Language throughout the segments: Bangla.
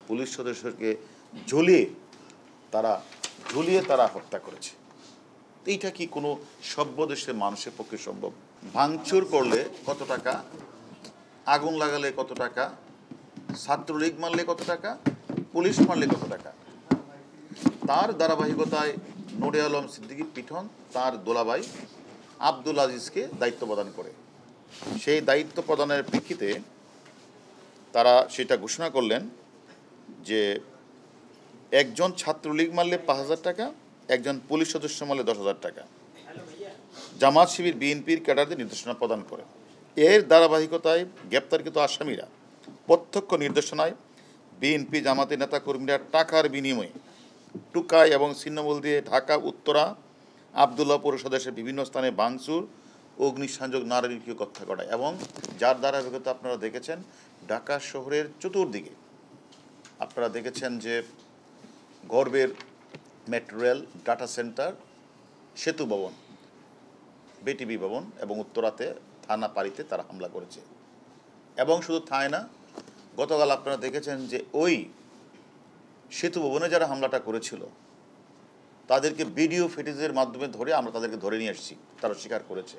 পুলিশ সদস্যকে ঝুলিয়ে তারা হত্যা করেছে। এইটা কি কোনো সভ্য দেশের মানুষের পক্ষে সম্ভব? ভাঙচুর করলে কত টাকা, আগুন লাগালে কত টাকা, ছাত্রলীগ মারলে কত টাকা, পুলিশ মারলে কত টাকা। তার ধারাবাহিকতায় নূরে আলম সিদ্দিকী পিঠন তার দোলাভাই আব্দুল আজিজকে দায়িত্ব প্রদান করে। সেই দায়িত্ব প্রদানের প্রেক্ষিতে তারা সেটা ঘোষণা করলেন যে একজন ছাত্রলীগ মারলে 5,000 টাকা, একজন পুলিশ সদস্য মারলে 10,000 টাকা। জামাত শিবির বিএনপির ক্যাডারদের নির্দেশনা প্রদান করে। এর ধারাবাহিকতায় গ্রেপ্তারকৃত আসামিরা প্রত্যক্ষ নির্দেশনায় বিএনপি জামাতের নেতাকর্মীরা টাকার বিনিময়ে টুকাই এবং ছিন্নমূল দিয়ে ঢাকা উত্তরা আবদুল্লাহ পৌরসভার বিভিন্ন স্থানে ভাঙচুর, অগ্নিসংযোগ, নারকীয় হত্যা করায় এবং যার ধারাবাহিকতা আপনারা দেখেছেন ঢাকা শহরের চতুর্দিকে আপনারা দেখেছেন যে গর্বের মেট্রো রেল, ডাটা সেন্টার, সেতু ভবন, বিটিভি ভবন এবং উত্তরাতে থানা পাড়িতে তারা হামলা করেছে। এবং শুধু থায় না, গতকাল আপনারা দেখেছেন যে ওই সেতু ভবনে যারা হামলাটা করেছিল তাদেরকে ভিডিও ফুটেজের মাধ্যমে ধরে আমরা তাদেরকে ধরে নিয়ে এসেছি, তারা স্বীকার করেছে।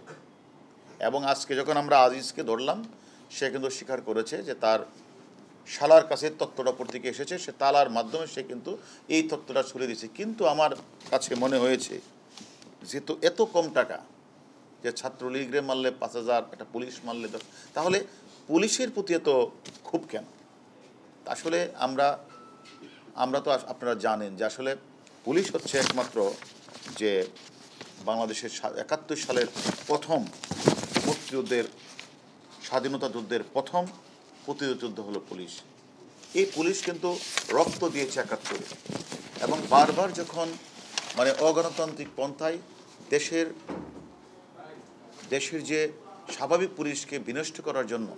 এবং আজকে যখন আমরা আজিজকে ধরলাম সে কিন্তু স্বীকার করেছে যে তার শালার কাছে তথ্যটা পত্রিকা এসেছে, সে তালার মাধ্যমে সে কিন্তু এই তথ্যটা ছড়িয়ে দিয়েছে। কিন্তু আমার কাছে মনে হয়েছে যেহেতু এত কম টাকা, যে ছাত্রলীগরে মারলে 5,000, একটা পুলিশ মারলে 10, তাহলে পুলিশের প্রতি এত খুব কেন? আসলে আমরা তো আপনারা জানেন যে আসলে পুলিশ হচ্ছে একমাত্র যে বাংলাদেশের 71 সালের প্রথম মুক্তিযুদ্ধের, স্বাধীনতা যুদ্ধের প্রথম প্রতিরোধ যুদ্ধ হলো পুলিশ। এই পুলিশ কিন্তু রক্ত দিয়েছে 71-এ এবং বারবার যখন অগণতান্ত্রিক পন্থায় দেশের যে স্বাভাবিক পুলিশকে বিনষ্ট করার জন্য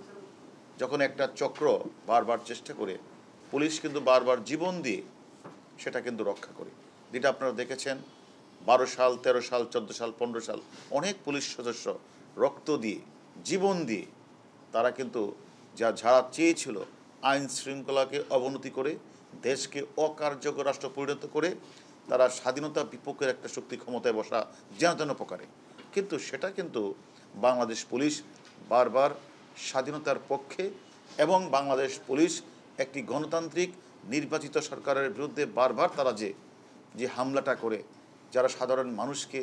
যখন একটা চক্র বারবার চেষ্টা করে, পুলিশ কিন্তু বারবার জীবন দিয়ে সেটা কিন্তু রক্ষা করে। যেটা আপনারা দেখেছেন 12 সাল, 13 সাল, 14 সাল, 15 সাল অনেক পুলিশ সদস্য রক্ত দিয়ে, জীবন দিয়ে তারা কিন্তু যারা চেয়েছিল আইন শৃঙ্খলাকে অবনতি করে দেশকে অকার্যকর রাষ্ট্র পরিণত করে তারা স্বাধীনতা বিপক্ষের একটা শক্তি ক্ষমতায় বসা যেন প্রকারে, কিন্তু সেটা কিন্তু বাংলাদেশ পুলিশ বারবার স্বাধীনতার পক্ষে এবং বাংলাদেশ পুলিশ একটি গণতান্ত্রিক নির্বাচিত সরকারের বিরুদ্ধে বারবার তারা যে হামলাটা করে, যারা সাধারণ মানুষকে,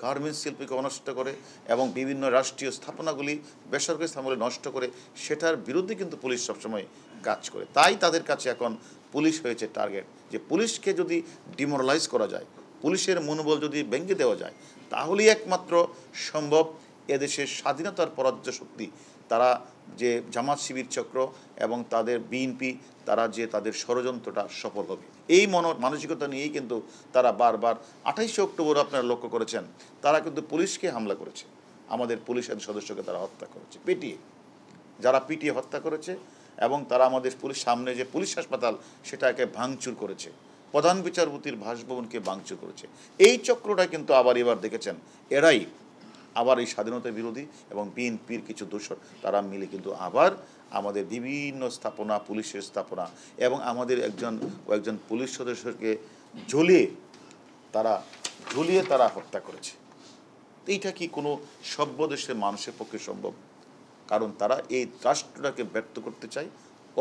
গার্মেন্টস শিল্পীকে নষ্ট করে এবং বিভিন্ন রাষ্ট্রীয় স্থাপনাগুলি, বেসরকারি স্থাপনাগুলি নষ্ট করে, সেটার বিরুদ্ধে কিন্তু পুলিশ সবসময় কাজ করে। তাই তাদের কাছে এখন পুলিশ হয়েছে টার্গেট, যে পুলিশকে যদি ডিমোরালাইজ করা যায়, পুলিশের মনোবল যদি ভেঙে দেওয়া যায়, তাহলেই একমাত্র সম্ভব এদেশের স্বাধীনতার পরাজ্য শক্তি তারা যে জামাত শিবির চক্র এবং তাদের বিএনপি তারা যে তাদের ষড়যন্ত্রটা সফল হবে। এই মানসিকতা নিয়েই কিন্তু তারা বারবার 28শে অক্টোবর আপনারা লক্ষ্য করেছেন তারা কিন্তু পুলিশকে হামলা করেছে, আমাদের পুলিশের সদস্যকে তারা হত্যা করেছে পিটিয়ে হত্যা করেছে এবং তারা আমাদের পুলিশ সামনে যে পুলিশ হাসপাতাল সেটাকে ভাঙচুর করেছে, প্রধান বিচারপতির বাসভবনকে ভাঙচুর করেছে। এই চক্রটা কিন্তু এবার দেখেছেন এরাই আবার এই স্বাধীনতা বিরোধী এবং বিএনপির কিছু দোসর তারা মিলে কিন্তু আবার আমাদের বিভিন্ন স্থাপনা, পুলিশের স্থাপনা এবং আমাদের কয়েকজন পুলিশ সদস্যকে ঝুলিয়ে তারা হত্যা করেছে। এইটা কি কোনো সভ্য দেশের মানুষের পক্ষে সম্ভব? কারণ তারা এই রাষ্ট্রটাকে ব্যর্থ করতে চায়,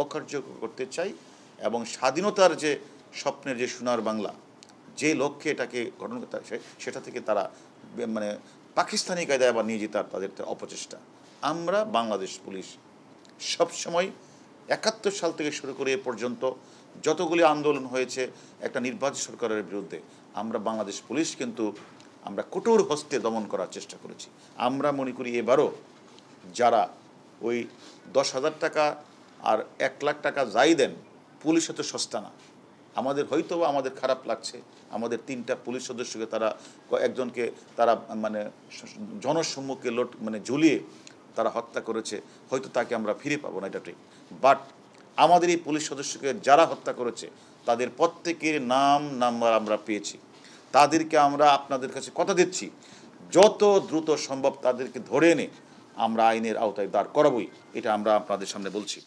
অকার্যকর করতে চায় এবং স্বাধীনতার যে স্বপ্নের যে সোনার বাংলা যে লক্ষ্যে এটাকে গঠন করতে হয় সেটা থেকে তারা পাকিস্তানি কায়দায় আবার নিয়ে যেতে তাদের অপচেষ্টা। আমরা বাংলাদেশ পুলিশ সবসময় 71 সাল থেকে শুরু করে এ পর্যন্ত যতগুলি আন্দোলন হয়েছে একটা নির্বাচিত সরকারের বিরুদ্ধে, আমরা বাংলাদেশ পুলিশ কিন্তু আমরা কঠোর হস্তে দমন করার চেষ্টা করেছি। আমরা মনে করি এবারও যারা ওই 10,000 টাকা আর 1 লাখ টাকা যাই দেন, পুলিশ হয়তো সস্তা না। আমাদের খারাপ লাগছে, আমাদের 3টা পুলিশ সদস্যকে একজনকে তারা জনসম্মুখে ঝুলিয়ে তারা হত্যা করেছে, হয়তো তাকে আমরা ফিরে পাবো না, এটা ঠিক। বাট আমাদের এই পুলিশ সদস্যকে যারা হত্যা করেছে তাদের প্রত্যেকের নাম নাম্বার আমরা পেয়েছি। তাদেরকে আমরা আপনাদের কাছে কথা দিচ্ছি যত দ্রুত সম্ভব তাদেরকে ধরে এনে আমরা আইনের আওতায় দাঁড় করাবই, এটা আমরা আপনাদের সামনে বলছি।